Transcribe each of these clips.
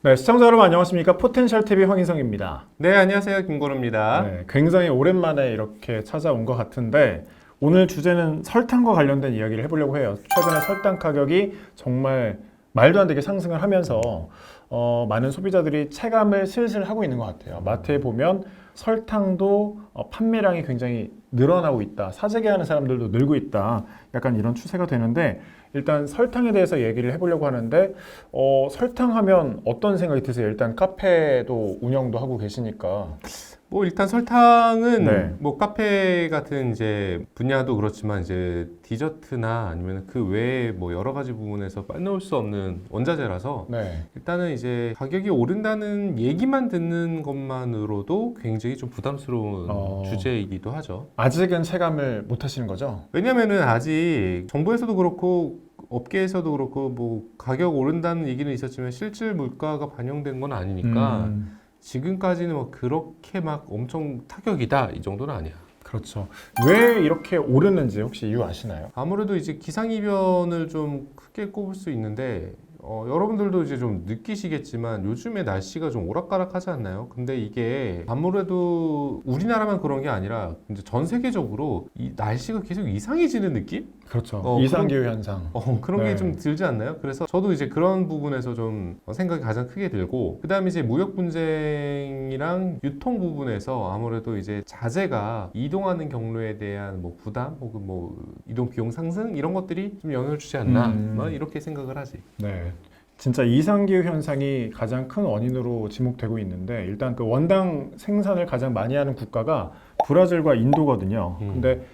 네, 시청자 여러분 안녕하십니까? 포텐셜TV 황인성입니다. 네, 안녕하세요. 김고루입니다. 네, 굉장히 오랜만에 이렇게 찾아온 것 같은데 오늘 주제는 설탕과 관련된 이야기를 해보려고 해요. 최근에 설탕 가격이 정말 말도 안 되게 상승을 하면서 많은 소비자들이 체감을 슬슬 하고 있는 것 같아요. 마트에 보면 설탕도 판매량이 굉장히 늘어나고 있다. 사재기하는 사람들도 늘고 있다. 약간 이런 추세가 되는데 일단 설탕에 대해서 얘기를 해보려고 하는데 설탕 하면 어떤 생각이 드세요? 일단 카페도 운영도 하고 계시니까. 뭐 일단 설탕은 네. 뭐 카페 같은 이제 분야도 그렇지만 이제 디저트나 아니면 그 외에 뭐 여러 가지 부분에서 빼놓을 수 없는 원자재라서 네. 일단은 이제 가격이 오른다는 얘기만 듣는 것만으로도 굉장히 좀 부담스러운 주제이기도 하죠. 아직은 체감을 못 하시는 거죠? 왜냐면은 아직 정부에서도 그렇고 업계에서도 그렇고 뭐 가격 오른다는 얘기는 있었지만 실질 물가가 반영된 건 아니니까 지금까지는 뭐 그렇게 막 엄청 타격이다 이 정도는 아니야. 그렇죠. 왜 이렇게 오르는지 혹시 이유 아시나요? 아무래도 이제 기상이변을 좀 크게 꼽을 수 있는데 여러분들도 이제 좀 느끼시겠지만 요즘에 날씨가 좀 오락가락하지 않나요? 근데 이게 아무래도 우리나라만 그런 게 아니라 이제 전 세계적으로 이 날씨가 계속 이상해지는 느낌? 그렇죠. 이상기후 현상. 그런 게 네. 좀 들지 않나요? 그래서 저도 이제 그런 부분에서 좀 생각이 가장 크게 들고, 그 다음에 이제 무역 분쟁이랑 유통 부분에서 아무래도 이제 자재가 이동하는 경로에 대한 뭐 부담 혹은 뭐 이동 비용 상승 이런 것들이 좀 영향을 주지 않나, 뭐 이렇게 생각을 하지. 네. 진짜 이상기후 현상이 가장 큰 원인으로 지목되고 있는데 일단 그 원당 생산을 가장 많이 하는 국가가 브라질과 인도거든요. 근데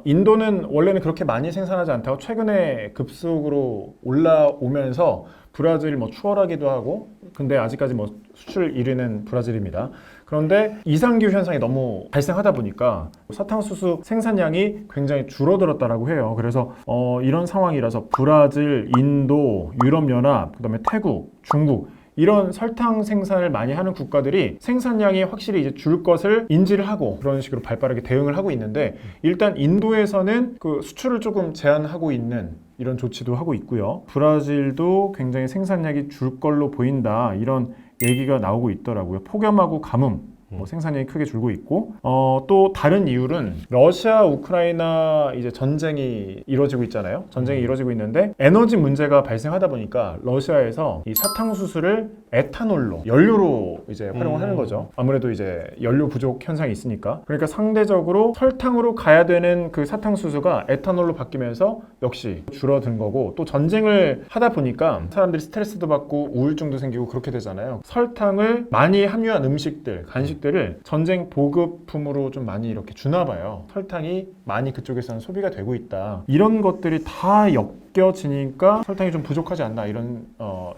인도는 원래는 그렇게 많이 생산하지 않다가 최근에 급속으로 올라오면서 브라질 뭐 추월하기도 하고 근데 아직까지 뭐 수출 1위는 브라질입니다. 그런데 이상기후 현상이 너무 발생하다 보니까 사탕수수 생산량이 굉장히 줄어들었다라고 해요. 그래서 이런 상황이라서 브라질, 인도, 유럽연합, 그다음에 태국, 중국 이런 설탕 생산을 많이 하는 국가들이 생산량이 확실히 이제 줄 것을 인지를 하고 그런 식으로 발빠르게 대응을 하고 있는데 일단 인도에서는 그 수출을 조금 제한하고 있는 이런 조치도 하고 있고요. 브라질도 굉장히 생산량이 줄 걸로 보인다 이런 얘기가 나오고 있더라고요. 폭염하고 가뭄 뭐 생산량이 크게 줄고 있고 또 다른 이유는 러시아 우크라이나 이제 전쟁이 이루어지고 있잖아요. 전쟁이 이루어지고 있는데 에너지 문제가 발생하다 보니까 러시아에서 이 사탕수수를 에탄올로 연료로 이제 활용을 하는 거죠. 아무래도 이제 연료 부족 현상이 있으니까. 그러니까 상대적으로 설탕으로 가야 되는 그 사탕수수가 에탄올로 바뀌면서 역시 줄어든 거고 또 전쟁을 하다 보니까 사람들이 스트레스도 받고 우울증도 생기고 그렇게 되잖아요. 설탕을 많이 함유한 음식들, 간식들을 전쟁 보급품으로 좀 많이 이렇게 주나 봐요. 설탕이 많이 그쪽에서는 소비가 되고 있다. 이런 것들이 다 엮여지니까 설탕이 좀 부족하지 않나 이런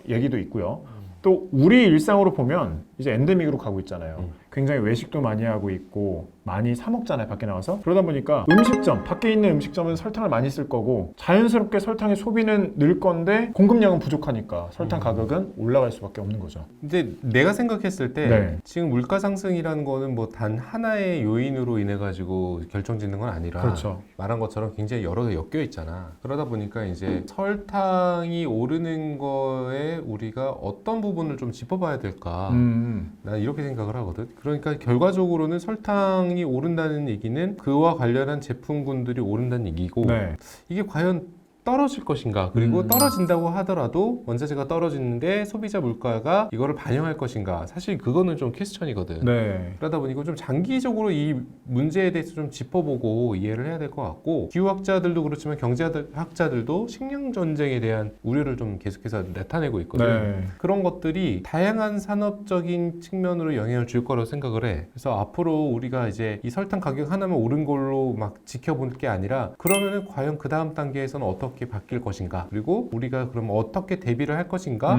얘기도 있고요. 또 우리 일상으로 보면 이제 엔데믹으로 가고 있잖아요. 굉장히 외식도 많이 하고 있고 많이 사 먹잖아요, 밖에 나와서. 그러다 보니까 음식점, 밖에 있는 음식점은 설탕을 많이 쓸 거고 자연스럽게 설탕의 소비는 늘 건데 공급량은 부족하니까 설탕 가격은 올라갈 수밖에 없는 거죠. 근데 내가 생각했을 때 네. 지금 물가 상승이라는 거는 뭐 단 하나의 요인으로 인해 가지고 결정짓는 건 아니라 그렇죠. 말한 것처럼 굉장히 여러 개 엮여 있잖아. 그러다 보니까 이제 설탕이 오르는 거에 우리가 어떤 부분을 좀 짚어봐야 될까? 난 이렇게 생각을 하거든. 그러니까 결과적으로는 설탕이 오른다는 얘기는 그와 관련한 제품군들이 오른다는 얘기고 네. 이게 과연 떨어질 것인가, 그리고 떨어진다고 하더라도 원자재가 떨어지는데 소비자 물가가 이거를 반영할 것인가, 사실 그거는 좀 퀘스천이거든. 네. 그러다 보니까 좀 장기적으로 이 문제에 대해서 좀 짚어보고 이해를 해야 될 것 같고, 기후학자들도 그렇지만 경제학자들도 식량 전쟁에 대한 우려를 좀 계속해서 나타내고 있거든. 네. 그런 것들이 다양한 산업적인 측면으로 영향을 줄 거라고 생각을 해. 그래서 앞으로 우리가 이제 이 설탕 가격 하나만 오른 걸로 막 지켜볼 게 아니라 그러면은 과연 그 다음 단계에서는 어떻게 바뀔 것인가, 그리고 우리가 그럼 어떻게 대비를 할 것인가,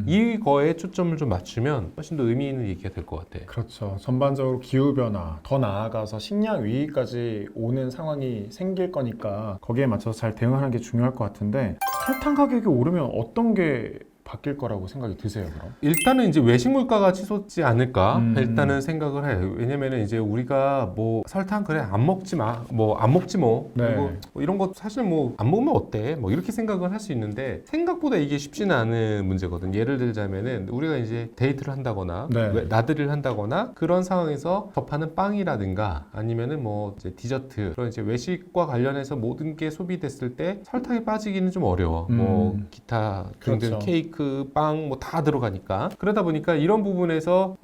이거에 초점을 좀 맞추면 훨씬 더 의미 있는 얘기가 될 것 같아. 그렇죠. 전반적으로 기후변화, 더 나아가서 식량 위기까지 오는 상황이 생길 거니까 거기에 맞춰서 잘 대응하는 게 중요할 것 같은데 설탕 가격이 오르면 어떤 게 바뀔 거라고 생각이 드세요, 그럼? 일단은 이제 외식 물가가 치솟지 않을까 일단은 음. 생각을 해요. 왜냐면은 이제 우리가 뭐 설탕 그래 안 먹지 마, 뭐 안 먹지 뭐 네. 그리고 뭐 이런 거 사실 뭐 안 먹으면 어때? 뭐 이렇게 생각을 할 수 있는데 생각보다 이게 쉽지는 않은 문제거든. 예를 들자면은 우리가 이제 데이트를 한다거나 네. 나들이를 한다거나 그런 상황에서 접하는 빵이라든가 아니면은 뭐 이제 디저트 그런 이제 외식과 관련해서 모든 게 소비됐을 때 설탕이 빠지기는 좀 어려워. 뭐 기타 등등 그렇죠. 케이크, 빵 뭐 다 들어가니까 그러다 보니까 이런 부분에서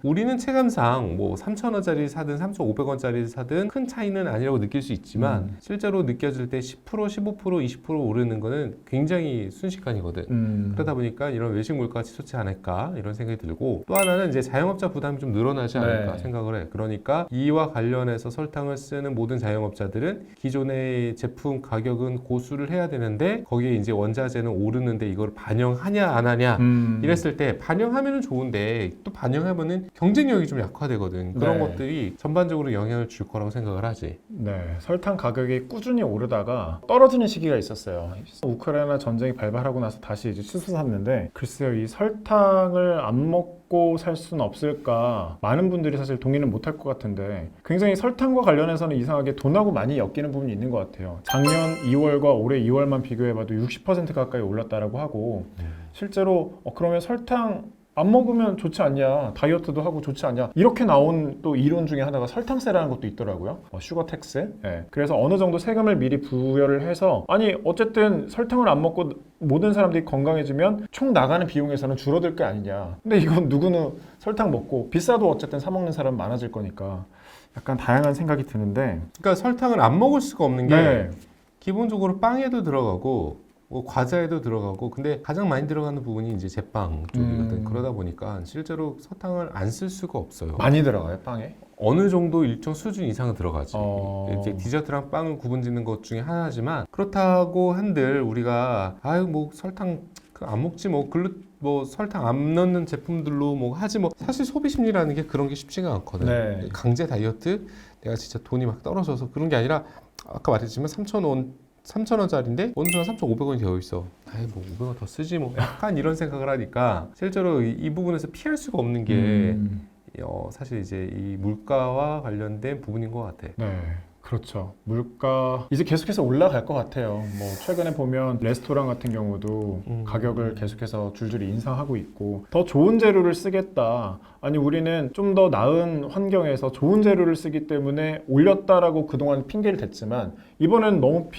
우리는 체감상 뭐 3,000원짜리 사든 3,500원짜리 사든 큰 차이는 아니라고 느낄 수 있지만 실제로 느껴질 때 10%, 15%, 20% 오르는 거는 굉장히 순식간이거든. 그러다 보니까 이런 외식 물가가 치솟지 않을까 이런 생각이 들고 또 하나는 이제 자영업자 부담이 좀 늘어나지 않을까 네. 생각을 해. 그러니까 이와 관련해서 설탕을 쓰는 모든 자영업자들은 기존의 제품 가격은 고수를 해야 되는데 거기에 이제 원자재는 오르는데 이걸 반영하냐 안 하냐 이랬을 때 반영하면은 좋은데 또 반영하면은 경쟁력이 좀 약화되거든. 그런 네. 것들이 전반적으로 영향을 줄 거라고 생각을 하지. 네, 설탕 가격이 꾸준히 오르다가 떨어지는 시기가 있었어요. 우크라이나 전쟁이 발발하고 나서 다시 이제 치솟았는데 글쎄요, 이 설탕을 안 먹고 살 수는 없을까? 많은 분들이 사실 동의는 못할 것 같은데 굉장히 설탕과 관련해서는 이상하게 돈하고 많이 엮이는 부분이 있는 것 같아요. 작년 2월과 올해 2월만 비교해봐도 60% 가까이 올랐다라고 하고 실제로 그러면 설탕 안 먹으면 좋지 않냐, 다이어트도 하고 좋지 않냐, 이렇게 나온 또 이론 중에 하나가 설탕세라는 것도 있더라고요. 슈거 텍스. 예. 그래서 어느 정도 세금을 미리 부여를 해서 아니 어쨌든 설탕을 안 먹고 모든 사람들이 건강해지면 총 나가는 비용에서는 줄어들 게 아니냐. 근데 이건 누구는 설탕 먹고 비싸도 어쨌든 사 먹는 사람 많아질 거니까 약간 다양한 생각이 드는데. 그러니까 설탕을 안 먹을 수가 없는 게 네. 기본적으로 빵에도 들어가고 뭐 과자에도 들어가고 근데 가장 많이 들어가는 부분이 이제 제빵 쪽이거든. 그러다 보니까 실제로 설탕을 안 쓸 수가 없어요. 많이 들어가요, 빵에? 어느 정도 일정 수준 이상은 들어가지. 어. 이제 디저트랑 빵을 구분짓는 것 중에 하나지만 그렇다고 한들 우리가 아유 뭐 설탕 안 먹지 뭐 설탕 안 넣는 제품들로 뭐 하지 뭐 사실 소비 심리라는 게 그런 게 쉽지가 않거든. 네. 강제 다이어트 내가 진짜 돈이 막 떨어져서 그런 게 아니라 아까 말했지만 3,000원짜리인데 어느 순간 3,500원이 되어 있어. 아이 뭐 500원 더 쓰지 뭐 약간 이런 생각을 하니까 실제로 이 부분에서 피할 수가 없는 게 사실 이제 이 물가와 관련된 부분인 것 같아. 네, 그렇죠. 물가 이제 계속해서 올라갈 것 같아요. 뭐 최근에 보면 레스토랑 같은 경우도 가격을 계속해서 줄줄이 인상하고 있고 더 좋은 재료를 쓰겠다. 아니 우리는 좀 더 나은 환경에서 좋은 재료를 쓰기 때문에 올렸다라고 그동안 핑계를 댔지만 이번엔 너무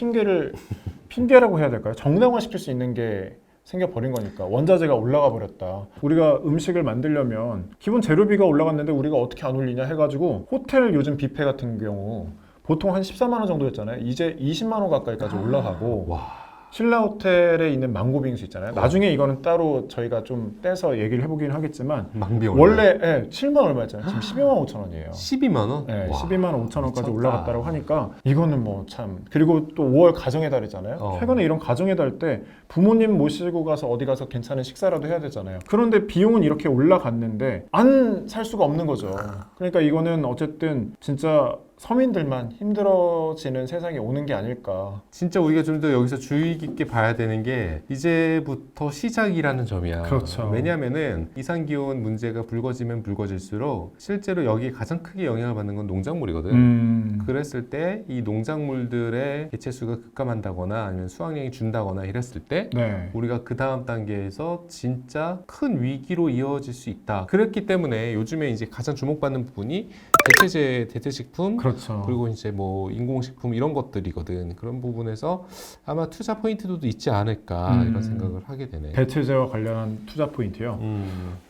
핑계라고 해야 될까요? 정당화시킬 수 있는 게 생겨버린 거니까 원자재가 올라가 버렸다. 우리가 음식을 만들려면 기본 재료비가 올라갔는데 우리가 어떻게 안 올리냐 해가지고 호텔 요즘 뷔페 같은 경우 보통 한 14만 원 정도였잖아요. 이제 20만 원 가까이까지 올라가고 와. 신라 호텔에 있는 망고 빙수 있잖아요. 나중에 이거는 따로 저희가 좀 떼서 얘기를 해보긴 하겠지만 망비 원래 7만 얼마였잖아요. 지금 12만 5천 원이에요. 12만 원? 네, 와, 12만 5천 원까지 미쳤다. 올라갔다고 하니까 이거는 뭐 참. 그리고 또 5월 가정의 달이잖아요. 최근에 이런 가정의 달 때 부모님 모시고 가서 어디 가서 괜찮은 식사라도 해야 되잖아요. 그런데 비용은 이렇게 올라갔는데 안 살 수가 없는 거죠. 그러니까 이거는 어쨌든 진짜 서민들만 힘들어지는 세상이 오는 게 아닐까. 진짜 우리가 좀 더 여기서 주의 깊게 봐야 되는 게 이제부터 시작이라는 점이야. 그렇죠. 왜냐하면은 이상기온 문제가 불거지면 불거질수록 실제로 여기에 가장 크게 영향을 받는 건 농작물이거든. 그랬을 때 이 농작물들의 개체수가 급감한다거나 아니면 수확량이 준다거나 이랬을 때 네. 우리가 그 다음 단계에서 진짜 큰 위기로 이어질 수 있다. 그렇기 때문에 요즘에 이제 가장 주목받는 부분이 대체제, 대체식품, 그렇죠. 그리고 이제 뭐 인공식품 이런 것들이거든. 그런 부분에서 아마 투자 포인트도 있지 않을까 이런 생각을 하게 되네. 대체제와 관련한 투자 포인트요.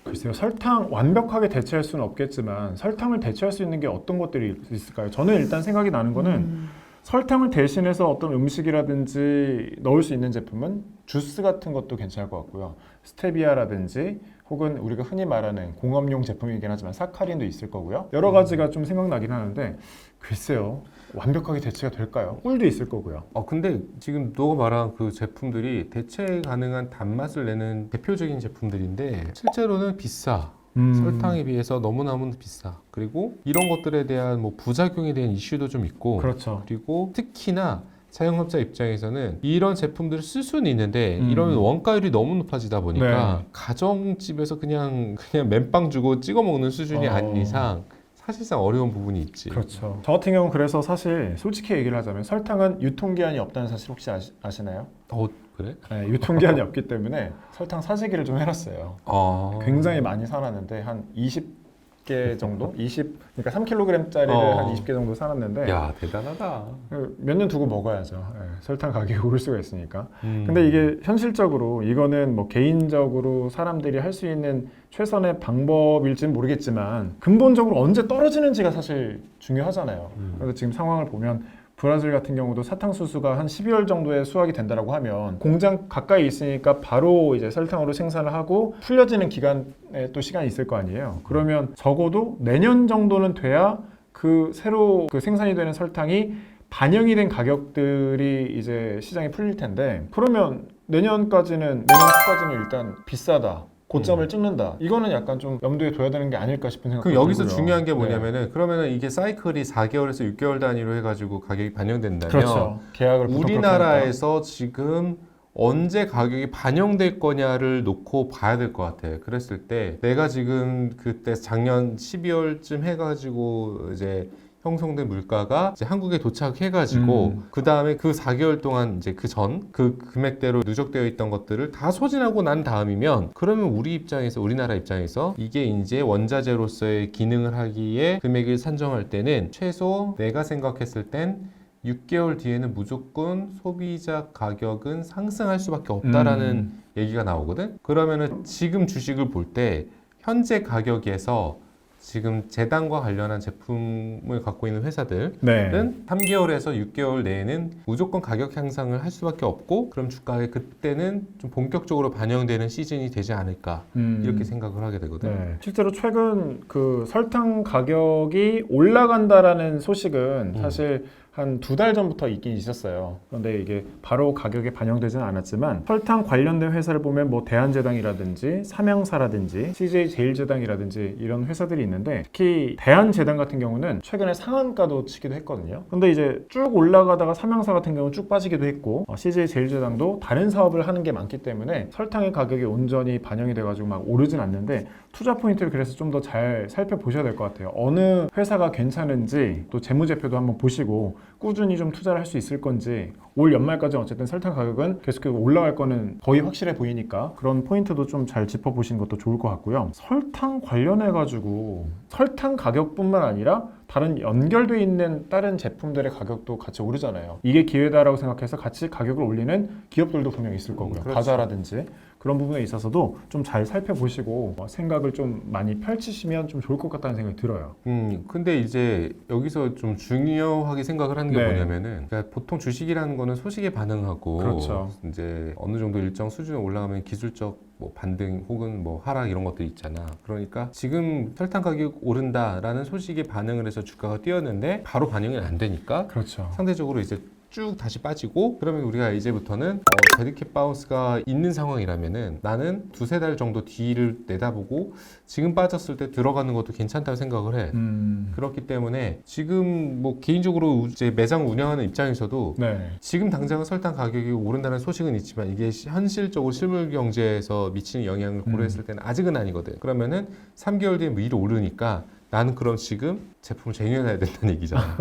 글쎄요, 설탕 완벽하게 대체할 수는 없겠지만 설탕을 대체할 수 있는 게 어떤 것들이 있을까요? 저는 일단 생각이 나는 거는 설탕을 대신해서 어떤 음식이라든지 넣을 수 있는 제품은 주스 같은 것도 괜찮을 것 같고요. 스테비아라든지 혹은 우리가 흔히 말하는 공업용 제품이긴 하지만 사카린도 있을 거고요. 여러 가지가 좀 생각나긴 하는데 글쎄요, 완벽하게 대체가 될까요? 꿀도 있을 거고요. 근데 지금 너가 말한 그 제품들이 대체 가능한 단맛을 내는 대표적인 제품들인데 실제로는 비싸. 설탕에 비해서 너무너무 비싸. 그리고 이런 것들에 대한 뭐 부작용에 대한 이슈도 좀 있고 그렇죠. 그리고 특히나 자영업자 입장에서는 이런 제품들을 쓸 수는 있는데 음. 이런 원가율이 너무 높아지다 보니까 네. 가정집에서 그냥 맨빵 주고 찍어 먹는 수준이 아닌 이상 사실상 어려운 부분이 있지. 그렇죠. 저 같은 경우는 그래서 사실 솔직히 얘기를 하자면 설탕은 유통기한이 없다는 사실 혹시 아시나요? 그래? 네, 유통기한이 없기 때문에 설탕 사재기를 좀 해놨어요. 굉장히 많이 사놨는데 한 20개 정도? 그러니까 3kg짜리를 한 20개 정도 사놨는데 야, 대단하다. 몇 년 두고 먹어야죠. 네, 설탕 가격이 오를 수가 있으니까. 근데 이게 현실적으로 이거는 뭐 개인적으로 사람들이 할 수 있는 최선의 방법일지는 모르겠지만 근본적으로 언제 떨어지는지가 사실 중요하잖아요. 그래서 지금 상황을 보면 브라질 같은 경우도 사탕수수가 한 12월 정도에 수확이 된다라고 하면 공장 가까이 있으니까 바로 이제 설탕으로 생산을 하고 풀려지는 기간에 또 시간이 있을 거 아니에요. 그러면 적어도 내년 정도는 돼야 그 새로 그 생산이 되는 설탕이 반영이 된 가격들이 이제 시장에 풀릴 텐데 그러면 내년까지는 일단 비싸다. 고점을 찍는다. 이거는 약간 좀 염두에 둬야 되는 게 아닐까 싶은 생각이 그 들고요. 여기서 중요한 게 네. 뭐냐면은 그러면은 이게 사이클이 4개월에서 6개월 단위로 해가지고 가격이 반영된다면 그렇죠. 계약을 보통 그렇게 우리나라에서 지금 언제 가격이 반영될 거냐를 놓고 봐야 될 것 같아. 그랬을 때 내가 지금 그때 작년 12월쯤 해가지고 이제 형성된 물가가 이제 한국에 도착해가지고 그 다음에 그 4개월 동안 이제 그 금액대로 누적되어 있던 것들을 다 소진하고 난 다음이면 그러면 우리나라 입장에서 이게 이제 원자재로서의 기능을 하기에 금액을 산정할 때는 최소 내가 생각했을 땐 6개월 뒤에는 무조건 소비자 가격은 상승할 수밖에 없다라는 얘기가 나오거든. 그러면은 지금 주식을 볼 때 현재 가격에서 지금 재단과 관련한 제품을 갖고 있는 회사들은 네. 3개월에서 6개월 내에는 무조건 가격 향상을 할 수밖에 없고 그럼 주가에 그때는 좀 본격적으로 반영되는 시즌이 되지 않을까 이렇게 생각을 하게 되거든. 네. 실제로 최근 그 설탕 가격이 올라간다라는 소식은 사실 한 2달 전부터 있긴 있었어요. 그런데 이게 바로 가격에 반영되지는 않았지만 설탕 관련된 회사를 보면 뭐 대한제당이라든지 삼양사라든지 CJ제일제당이라든지 이런 회사들이 있는데 특히 대한제당 같은 경우는 최근에 상한가도 치기도 했거든요. 근데 이제 쭉 올라가다가 삼양사 같은 경우는 쭉 빠지기도 했고 CJ제일제당도 다른 사업을 하는 게 많기 때문에 설탕의 가격이 온전히 반영이 돼가지고 막 오르진 않는데 투자 포인트를 그래서 좀 더 잘 살펴보셔야 될 것 같아요. 어느 회사가 괜찮은지 또 재무제표도 한번 보시고 꾸준히 좀 투자를 할 수 있을 건지 올 연말까지 어쨌든 설탕 가격은 계속 올라갈 거는 거의 확실해 보이니까 그런 포인트도 좀 잘 짚어보시는 것도 좋을 것 같고요. 설탕 관련해 가지고 설탕 가격뿐만 아니라 다른 연결돼 있는 다른 제품들의 가격도 같이 오르잖아요. 이게 기회다라고 생각해서 같이 가격을 올리는 기업들도 분명히 있을 거고요. 그렇죠. 과자라든지 그런 부분에 있어서도 좀 잘 살펴보시고 생각을 좀 많이 펼치시면 좀 좋을 것 같다는 생각이 들어요. 근데 이제 여기서 좀 중요하게 생각을 하는 게 네. 뭐냐면은 그러니까 보통 주식이라는 거는 소식에 반응하고 그렇죠. 이제 어느 정도 일정 수준에 올라가면 기술적 뭐 반등 혹은 뭐 하락 이런 것들이 있잖아. 그러니까 지금 설탕 가격 오른다라는 소식에 반응을 해서 주가가 뛰었는데 바로 반영이 안 되니까 그렇죠. 상대적으로 이제 쭉 다시 빠지고 그러면 우리가 이제부터는 데드캣 바운스가 있는 상황이라면은 나는 2-3달 정도 뒤를 내다보고 지금 빠졌을 때 들어가는 것도 괜찮다고 생각을 해. 그렇기 때문에 지금 뭐 개인적으로 이제 매장 운영하는 입장에서도 네. 지금 당장은 설탕 가격이 오른다는 소식은 있지만 이게 현실적으로 실물 경제에서 미치는 영향을 고려했을 때는 아직은 아니거든. 그러면은 3개월 뒤에 위로 오르니까 나는 그럼 지금 제품을 쟁여놔야 된다는 얘기잖아.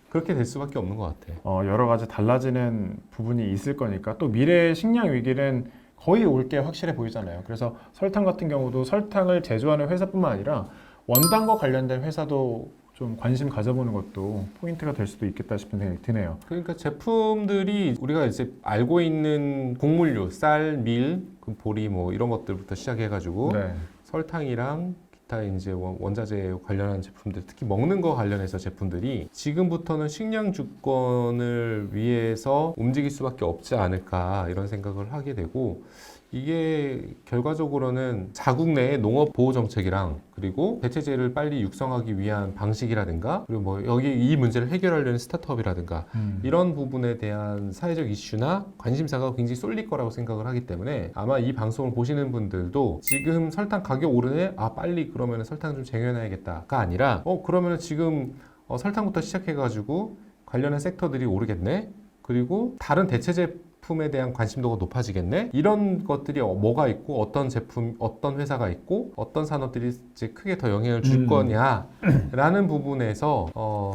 그렇게 될 수밖에 없는 것 같아. 여러 가지 달라지는 부분이 있을 거니까 또 미래의 식량 위기는 거의 올 게 확실해 보이잖아요. 그래서 설탕 같은 경우도 설탕을 제조하는 회사뿐만 아니라 원당과 관련된 회사도 좀 관심 가져보는 것도 포인트가 될 수도 있겠다 싶은 생각이 드네요. 그러니까 제품들이 우리가 이제 알고 있는 곡물류, 쌀, 밀, 보리 뭐 이런 것들부터 시작해가지고 네. 설탕이랑 기타 이제 원자재 관련한 제품들, 특히 먹는 거 관련해서 제품들이 지금부터는 식량 주권을 위해서 움직일 수밖에 없지 않을까 이런 생각을 하게 되고 이게 결과적으로는 자국 내의 농업 보호 정책이랑 그리고 대체재를 빨리 육성하기 위한 방식이라든가 그리고 뭐 여기 이 문제를 해결하려는 스타트업이라든가 이런 부분에 대한 사회적 이슈나 관심사가 굉장히 쏠릴 거라고 생각을 하기 때문에 아마 이 방송을 보시는 분들도 지금 설탕 가격 오르네 빨리 그러면 설탕 좀 쟁여놔야겠다가 아니라 그러면 지금 설탕부터 시작해가지고 관련한 섹터들이 오르겠네. 그리고 다른 대체 제품에 대한 관심도가 높아지겠네. 이런 것들이 뭐가 있고 어떤 제품, 어떤 회사가 있고 어떤 산업들이 이제 크게 더 영향을 줄 거냐라는 부분에서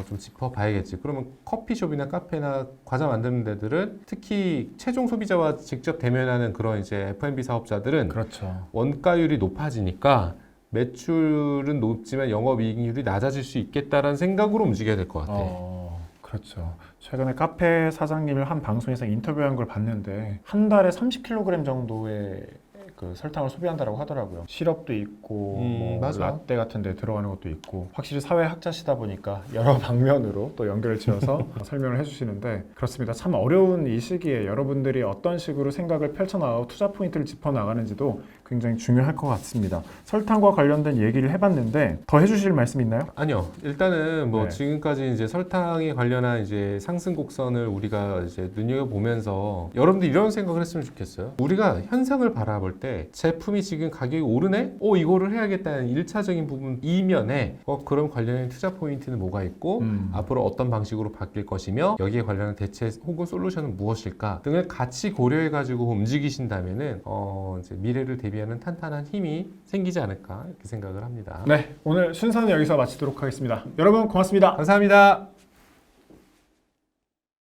좀 짚어봐야겠지. 그러면 커피숍이나 카페나 과자 만드는 데들은 특히 최종 소비자와 직접 대면하는 그런 이제 F&B 사업자들은 그렇죠. 원가율이 높아지니까 매출은 높지만 영업이익률이 낮아질 수 있겠다라는 생각으로 움직여야 될 것 같아. 그렇죠. 최근에 카페 사장님을 한 방송에서 인터뷰한 걸 봤는데 한 달에 30kg 정도의 그 설탕을 소비한다고 하더라고요. 시럽도 있고 뭐 맞아. 라떼 같은 데 들어가는 것도 있고 확실히 사회학자시다 보니까 여러 방면으로 또 연결을 지어서 설명을 해주시는데 그렇습니다. 참 어려운 이 시기에 여러분들이 어떤 식으로 생각을 펼쳐나가고 투자 포인트를 짚어나가는지도 굉장히 중요할 것 같습니다. 설탕과 관련된 얘기를 해봤는데 더 해주실 말씀 있나요? 아니요. 일단은 뭐 네. 지금까지 이제 설탕에 관련한 이제 상승 곡선을 우리가 이제 눈여겨보면서 여러분들 이런 생각을 했으면 좋겠어요. 우리가 현상을 바라볼 때 제품이 지금 가격이 오르네? 이거를 해야겠다는 1차적인 부분 이면에 그럼 관련된 투자 포인트는 뭐가 있고 앞으로 어떤 방식으로 바뀔 것이며 여기에 관련한 대체 혹은 솔루션은 무엇일까 등을 같이 고려해가지고 움직이신다면은 이제 미래를 대비하는 탄탄한 힘이 생기지 않을까 이렇게 생각을 합니다. 네, 오늘 순서는 여기서 마치도록 하겠습니다. 여러분 고맙습니다. 감사합니다.